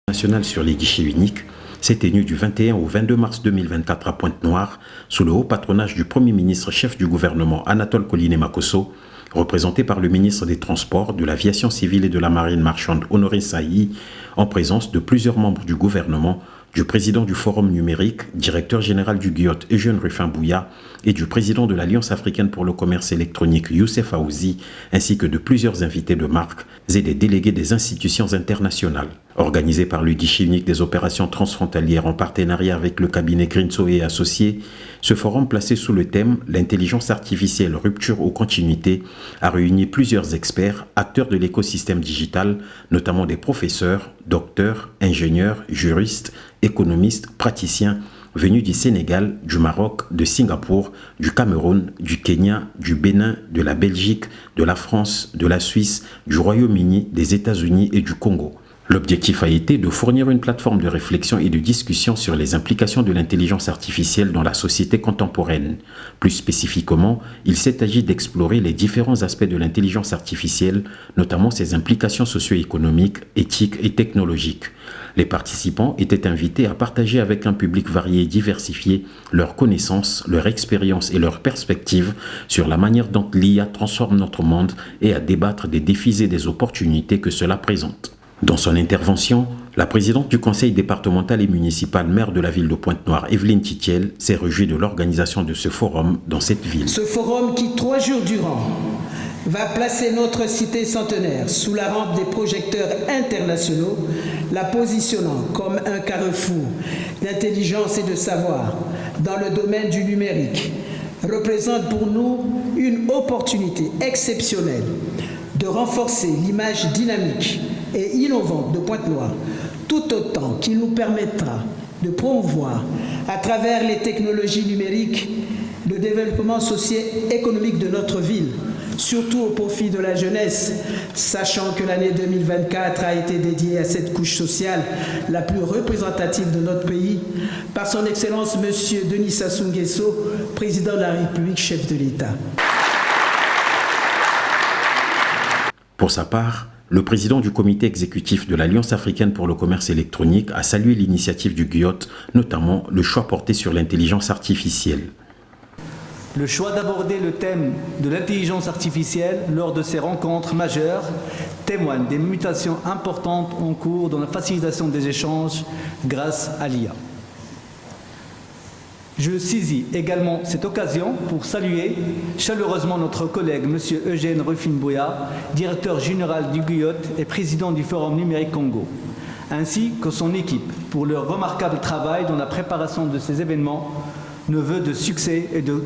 National sur les guichets uniques s'est tenu du 21 au 22 mars 2024 à Pointe-Noire sous le haut patronage du Premier ministre chef du gouvernement Anatole Collinet-Makosso, représenté par le ministre des Transports, de l'Aviation civile et de la Marine marchande Honoré Saï, en présence de plusieurs membres du gouvernement, du président du Forum numérique, directeur général du GIOT Eugène Rufin-Bouya et du président de l'Alliance africaine pour le commerce électronique Youssef Aouzi, ainsi que de plusieurs invités de marque et des délégués des institutions internationales. Organisé par le guichet unique des opérations transfrontalières en partenariat avec le cabinet Grinso et Associés, ce forum placé sous le thème « L'intelligence artificielle, rupture ou continuité » a réuni plusieurs experts, acteurs de l'écosystème digital, notamment des professeurs, docteurs, ingénieurs, juristes, économistes, praticiens, venus du Sénégal, du Maroc, de Singapour, du Cameroun, du Kenya, du Bénin, de la Belgique, de la France, de la Suisse, du Royaume-Uni, des États-Unis et du Congo. L'objectif a été de fournir une plateforme de réflexion et de discussion sur les implications de l'intelligence artificielle dans la société contemporaine. Plus spécifiquement, il s'est agi d'explorer les différents aspects de l'intelligence artificielle, notamment ses implications socio-économiques, éthiques et technologiques. Les participants étaient invités à partager avec un public varié et diversifié leurs connaissances, leur expérience et leurs perspectives sur la manière dont l'IA transforme notre monde et à débattre des défis et des opportunités que cela présente. Dans son intervention, la présidente du conseil départemental et municipal maire de la ville de Pointe-Noire, Evelyne Titiel, s'est réjouie de l'organisation de ce forum dans cette ville. Ce forum qui, 3 jours durant, va placer notre cité centenaire sous la rampe des projecteurs internationaux, la positionnant comme un carrefour d'intelligence et de savoir dans le domaine du numérique, représente pour nous une opportunité exceptionnelle de renforcer l'image dynamique et innovante de Pointe-Noire, tout autant qu'il nous permettra de promouvoir, à travers les technologies numériques, le développement socio-économique de notre ville, surtout au profit de la jeunesse, sachant que l'année 2024 a été dédiée à cette couche sociale la plus représentative de notre pays par son Excellence M. Denis Sassou Nguesso, président de la République, chef de l'État. Pour sa part, le président du comité exécutif de l'Alliance africaine pour le commerce électronique a salué l'initiative du GIOT, notamment le choix porté sur l'intelligence artificielle. Le choix d'aborder le thème de l'intelligence artificielle lors de ces rencontres majeures témoigne des mutations importantes en cours dans la facilitation des échanges grâce à l'IA. Je saisis également cette occasion pour saluer chaleureusement notre collègue M. Eugène Rufin-Bouya, directeur général du GIOT et président du Forum numérique Congo, ainsi que son équipe pour leur remarquable travail dans la préparation de ces événements, ne veut de succès et de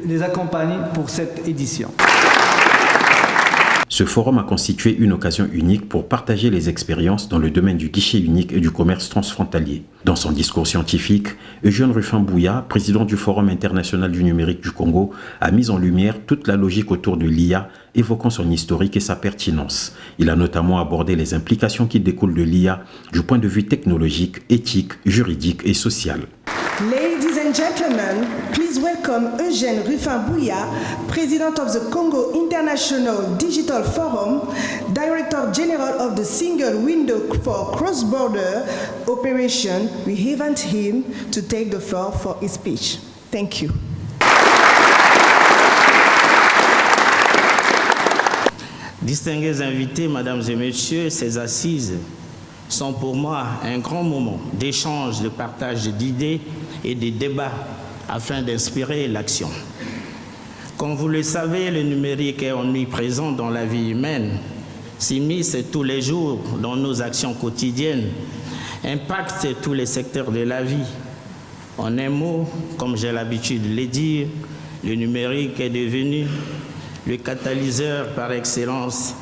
les accompagner pour cette édition. Ce forum a constitué une occasion unique pour partager les expériences dans le domaine du guichet unique et du commerce transfrontalier. Dans son discours scientifique, Eugène Rufin-Bouya, président du Forum international du numérique du Congo, a mis en lumière toute la logique autour de l'IA, évoquant son historique et sa pertinence. Il a notamment abordé les implications qui découlent de l'IA du point de vue technologique, éthique, juridique et social. Ladies and gentlemen, please welcome Eugène Rufin-Bouya, President of the Congo International Digital Forum, Director General of the Single Window for Cross-Border Operation. We invite him to take the floor for his speech. Thank you. Distingués invités, mesdames et messieurs, ces assises sont pour moi un grand moment d'échange, de partage d'idées et de débats afin d'inspirer l'action. Comme vous le savez, le numérique est omniprésent dans la vie humaine, s'immisce tous les jours dans nos actions quotidiennes, impacte tous les secteurs de la vie. En un mot, comme j'ai l'habitude de le dire, le numérique est devenu le catalyseur par excellence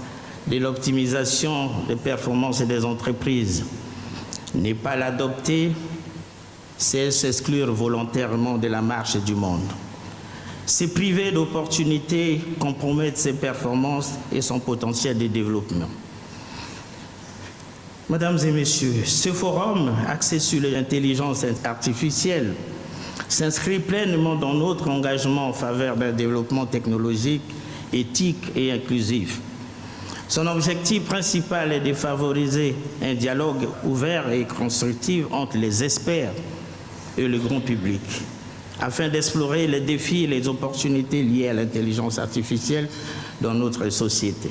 de l'optimisation des performances des entreprises. Ne pas l'adopter, c'est s'exclure volontairement de la marche du monde. Se priver d'opportunités compromettre ses performances et son potentiel de développement. Mesdames et messieurs, ce forum axé sur l'intelligence artificielle s'inscrit pleinement dans notre engagement en faveur d'un développement technologique, éthique et inclusif. Son objectif principal est de favoriser un dialogue ouvert et constructif entre les experts et le grand public, afin d'explorer les défis et les opportunités liées à l'intelligence artificielle dans notre société.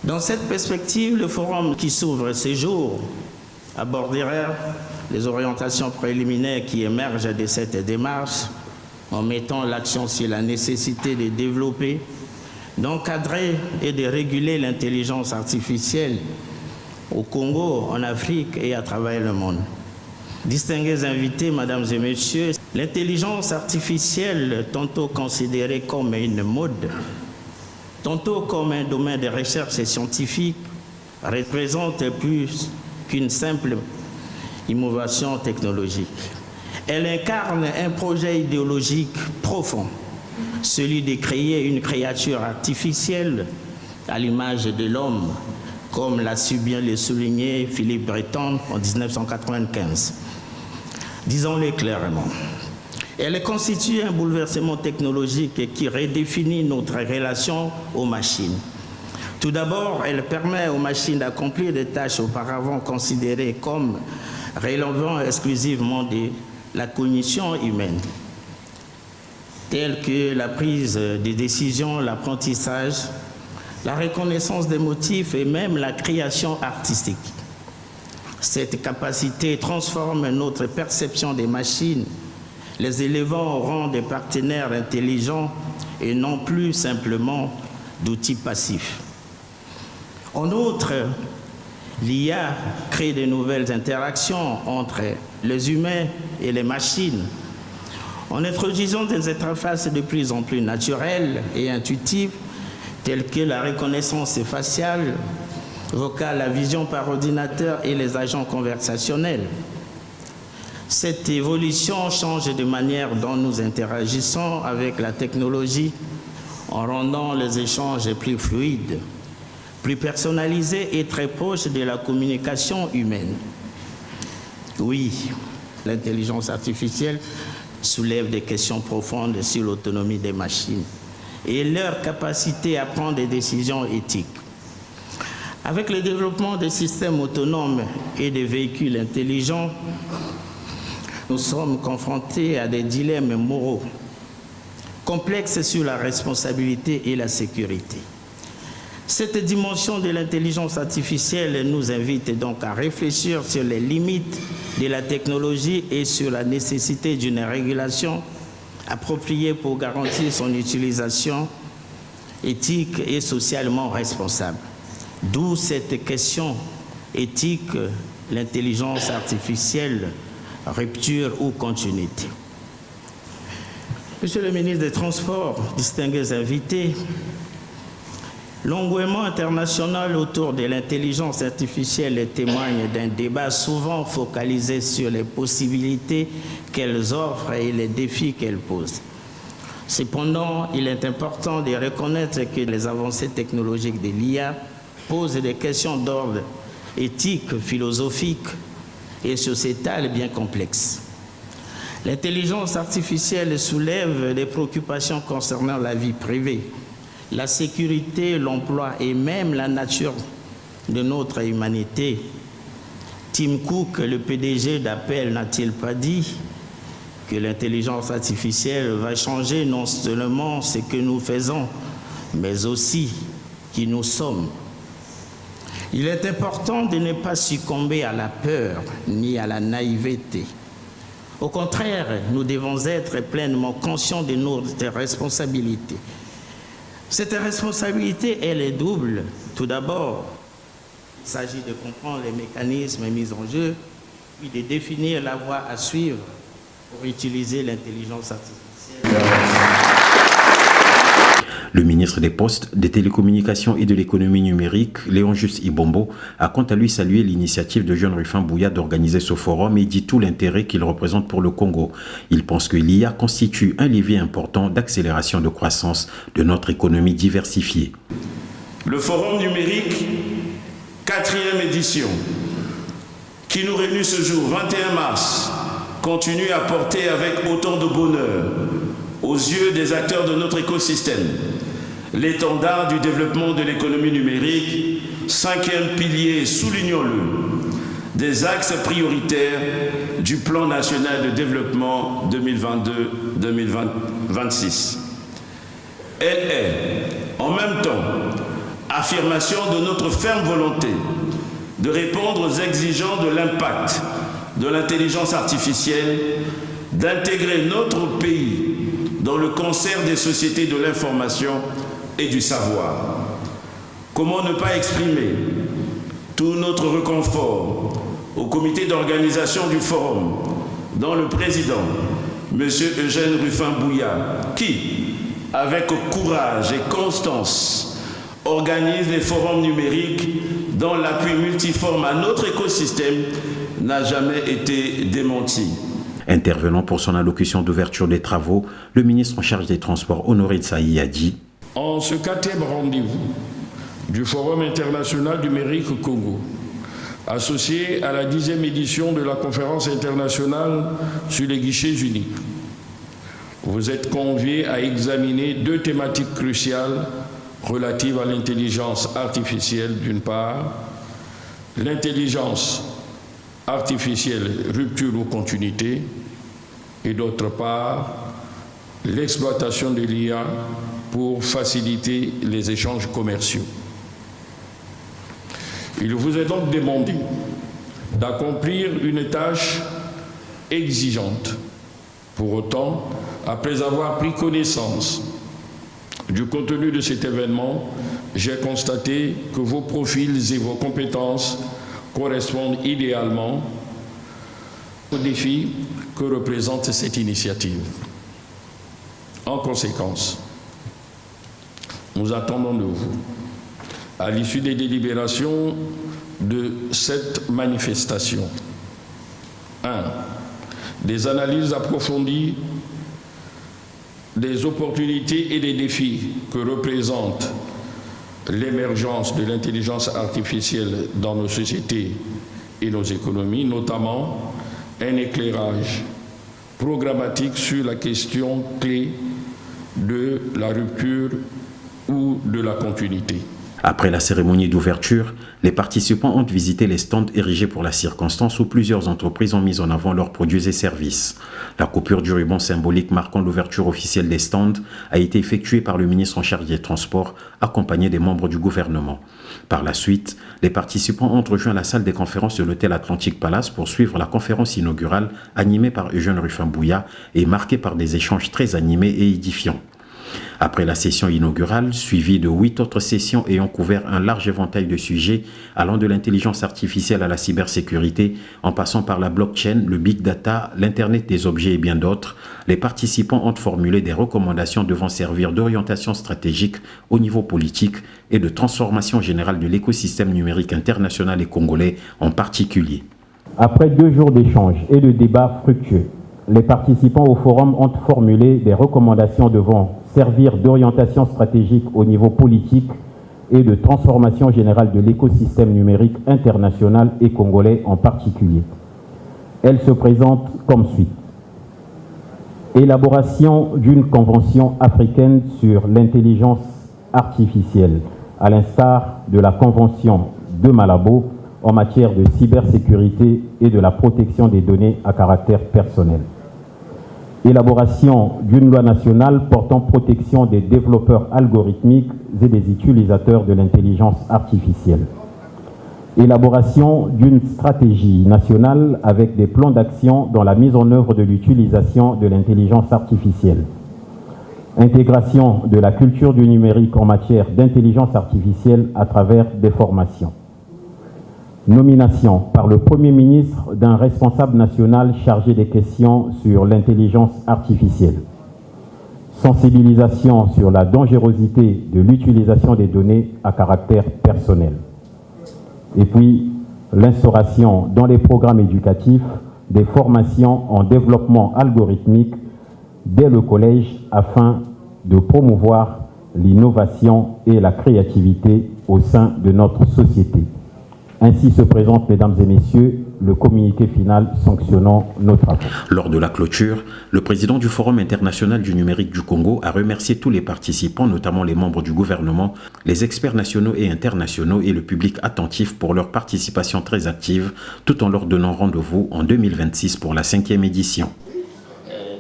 Dans cette perspective, le forum qui s'ouvre ces jours abordera les orientations préliminaires qui émergent de cette démarche en mettant l'accent sur la nécessité de développer, d'encadrer et de réguler l'intelligence artificielle au Congo, en Afrique et à travers le monde. Distingués invités, mesdames et messieurs, l'intelligence artificielle, tantôt considérée comme une mode, tantôt comme un domaine de recherche scientifique, représente plus qu'une simple innovation technologique. Elle incarne un projet idéologique profond, celui de créer une créature artificielle à l'image de l'homme, comme l'a su bien le souligner Philippe Breton en 1995. Disons-le clairement. Elle constitue un bouleversement technologique qui redéfinit notre relation aux machines. Tout d'abord, elle permet aux machines d'accomplir des tâches auparavant considérées comme relevant exclusivement de la cognition humaine, telles que la prise de décision, l'apprentissage, la reconnaissance des motifs et même la création artistique. Cette capacité transforme notre perception des machines, les élevant au rang de partenaires intelligents et non plus simplement d'outils passifs. En outre, l'IA crée de nouvelles interactions entre les humains et les machines, en introduisant des interfaces de plus en plus naturelles et intuitives, telles que la reconnaissance faciale, vocale, la vision par ordinateur et les agents conversationnels. Cette évolution change de manière dont nous interagissons avec la technologie en rendant les échanges plus fluides, plus personnalisés et très proches de la communication humaine. Oui, l'intelligence artificielle soulève des questions profondes sur l'autonomie des machines et leur capacité à prendre des décisions éthiques. Avec le développement des systèmes autonomes et des véhicules intelligents, nous sommes confrontés à des dilemmes moraux complexes sur la responsabilité et la sécurité. Cette dimension de l'intelligence artificielle nous invite donc à réfléchir sur les limites de la technologie et sur la nécessité d'une régulation appropriée pour garantir son utilisation éthique et socialement responsable. D'où cette question éthique, l'intelligence artificielle, rupture ou continuité. Monsieur le ministre des Transports, distingués invités, l'engouement international autour de l'intelligence artificielle témoigne d'un débat souvent focalisé sur les possibilités qu'elles offrent et les défis qu'elles posent. Cependant, il est important de reconnaître que les avancées technologiques de l'IA posent des questions d'ordre éthique, philosophique et sociétal bien complexes. L'intelligence artificielle soulève des préoccupations concernant la vie privée, la sécurité, l'emploi et même la nature de notre humanité. Tim Cook, le PDG d'Apple, n'a-t-il pas dit que l'intelligence artificielle va changer non seulement ce que nous faisons, mais aussi qui nous sommes? Il est important de ne pas succomber à la peur ni à la naïveté. Au contraire, nous devons être pleinement conscients de notre responsabilité. Cette responsabilité, elle est double. Tout d'abord, il s'agit de comprendre les mécanismes mis en jeu, puis de définir la voie à suivre pour utiliser l'intelligence artificielle. Le ministre des Postes, des Télécommunications et de l'Économie numérique, Léon-Juste Ibombo, a quant à lui salué l'initiative de Eugène Rufin-Bouya d'organiser ce forum et dit tout l'intérêt qu'il représente pour le Congo. Il pense que l'IA constitue un levier important d'accélération de croissance de notre économie diversifiée. Le forum numérique, 4e édition, qui nous réunit ce jour, 21 mars, continue à porter avec autant de bonheur aux yeux des acteurs de notre écosystème l'étendard du développement de l'économie numérique, 5e pilier, soulignons-le, des axes prioritaires du plan national de développement 2022-2026. Elle est, en même temps, affirmation de notre ferme volonté de répondre aux exigences de l'impact de l'intelligence artificielle, d'intégrer notre pays dans le concert des sociétés de l'information et du savoir. Comment ne pas exprimer tout notre réconfort au comité d'organisation du forum, dont le président, M. Eugène Ruffin-Bouya, qui, avec courage et constance, organise les forums numériques dont l'appui multiforme à notre écosystème n'a jamais été démenti. Intervenant pour son allocution d'ouverture des travaux, le ministre en charge des Transports, Honoré Tsaï, a dit: en ce 4e rendez-vous du Forum international numérique Congo, associé à la 10e édition de la conférence internationale sur les guichets uniques, vous êtes conviés à examiner 2 thématiques cruciales relatives à l'intelligence artificielle d'une part, l'intelligence artificielle rupture ou continuité, et d'autre part, l'exploitation de l'IA pour faciliter les échanges commerciaux. Il vous est donc demandé d'accomplir une tâche exigeante. Pour autant, après avoir pris connaissance du contenu de cet événement, j'ai constaté que vos profils et vos compétences correspondent idéalement aux défis que représente cette initiative. En conséquence, nous attendons de vous, à l'issue des délibérations de cette manifestation, 1. Des analyses approfondies des opportunités et des défis que représente l'émergence de l'intelligence artificielle dans nos sociétés et nos économies, notamment un éclairage programmatique sur la question clé de la rupture ou de la continuité. Après la cérémonie d'ouverture, les participants ont visité les stands érigés pour la circonstance où plusieurs entreprises ont mis en avant leurs produits et services. La coupure du ruban symbolique marquant l'ouverture officielle des stands a été effectuée par le ministre en charge des Transports, accompagné des membres du gouvernement. Par la suite, les participants ont rejoint la salle des conférences de l'hôtel Atlantic Palace pour suivre la conférence inaugurale animée par Eugène Ruffin-Bouya et marquée par des échanges très animés et édifiants. Après la session inaugurale, suivie de 8 autres sessions ayant couvert un large éventail de sujets allant de l'intelligence artificielle à la cybersécurité, en passant par la blockchain, le big data, l'Internet des objets et bien d'autres, les participants ont formulé des recommandations devant servir d'orientation stratégique au niveau politique et de transformation générale de l'écosystème numérique international et congolais en particulier. Après 2 jours d'échanges et de débats fructueux, les participants au forum ont formulé des recommandations devant servir d'orientation stratégique au niveau politique et de transformation générale de l'écosystème numérique international et congolais en particulier. Elle se présente comme suit. Élaboration d'une convention africaine sur l'intelligence artificielle, à l'instar de la convention de Malabo en matière de cybersécurité et de la protection des données à caractère personnel. Élaboration d'une loi nationale portant protection des développeurs algorithmiques et des utilisateurs de l'intelligence artificielle. Élaboration d'une stratégie nationale avec des plans d'action dans la mise en œuvre de l'utilisation de l'intelligence artificielle. Intégration de la culture du numérique en matière d'intelligence artificielle à travers des formations. Nomination par le Premier ministre d'un responsable national chargé des questions sur l'intelligence artificielle. Sensibilisation sur la dangerosité de l'utilisation des données à caractère personnel. Et puis, l'instauration dans les programmes éducatifs des formations en développement algorithmique dès le collège afin de promouvoir l'innovation et la créativité au sein de notre société. Ainsi se présente, mesdames et messieurs, le communiqué final sanctionnant nos travaux. Lors de la clôture, le président du Forum international du numérique du Congo a remercié tous les participants, notamment les membres du gouvernement, les experts nationaux et internationaux et le public attentif pour leur participation très active, tout en leur donnant rendez-vous en 2026 pour la 5e édition.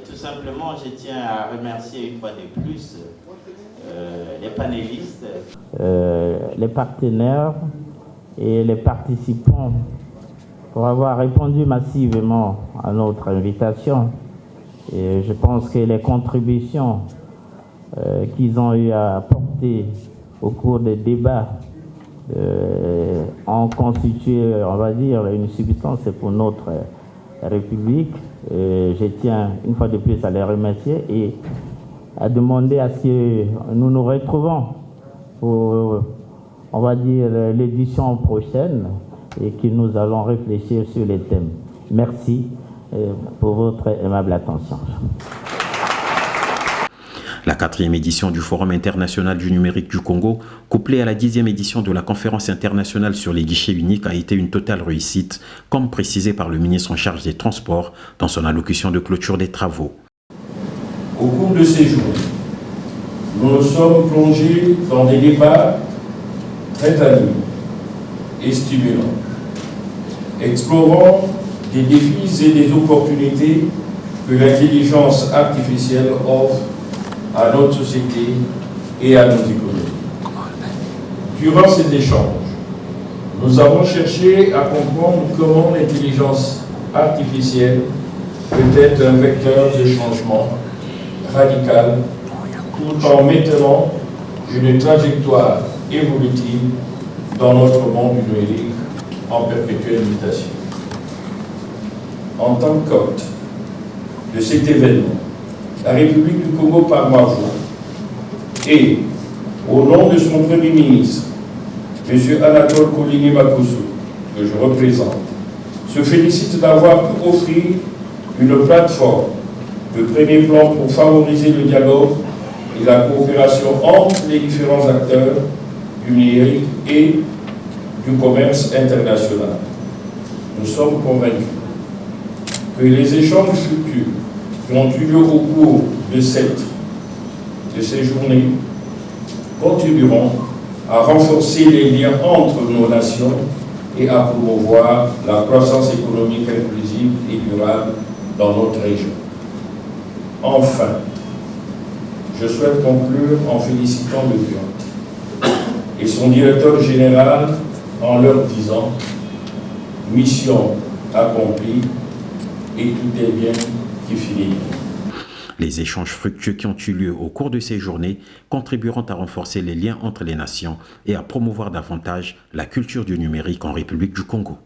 Tout simplement, je tiens à remercier une fois de plus les panélistes, les partenaires et les participants pour avoir répondu massivement à notre invitation. Et je pense que les contributions qu'ils ont eu à apporter au cours des débats ont constitué, on va dire, une substance pour notre République. Et je tiens une fois de plus à les remercier et à demander à ce que nous nous retrouvons pour, on va dire, l'édition prochaine et que nous allons réfléchir sur les thèmes. Merci pour votre aimable attention. La 4e édition du Forum international du numérique du Congo, couplée à la 10e édition de la conférence internationale sur les guichets uniques, a été une totale réussite, comme précisé par le ministre en charge des Transports dans son allocution de clôture des travaux. Au cours de ces jours, nous nous sommes plongés dans des débats très animés et stimulants, explorant des défis et des opportunités que l'intelligence artificielle offre à notre société et à nos économies. Durant cet échange, nous avons cherché à comprendre comment l'intelligence artificielle peut être un vecteur de changement radical tout en maintenant une trajectoire évolutive dans notre monde numérique en perpétuelle mutation. En tant qu'hôte de cet événement, la République du Congo par ma voix et au nom de son Premier ministre, M. Anatole Koliné-Makosso, que je représente, se félicite d'avoir pu offrir une plateforme de premier plan pour favoriser le dialogue et la coopération entre les différents acteurs du numérique et du commerce international. Nous sommes convaincus que les échanges futurs qui ont eu lieu au cours de ces journées contribueront à renforcer les liens entre nos nations et à promouvoir la croissance économique inclusive et durable dans notre région. Enfin, je souhaite conclure en félicitant le GUIOT et son directeur général en leur disant « Mission accomplie et tout est bien qui finit ». Les échanges fructueux qui ont eu lieu au cours de ces journées contribueront à renforcer les liens entre les nations et à promouvoir davantage la culture du numérique en République du Congo.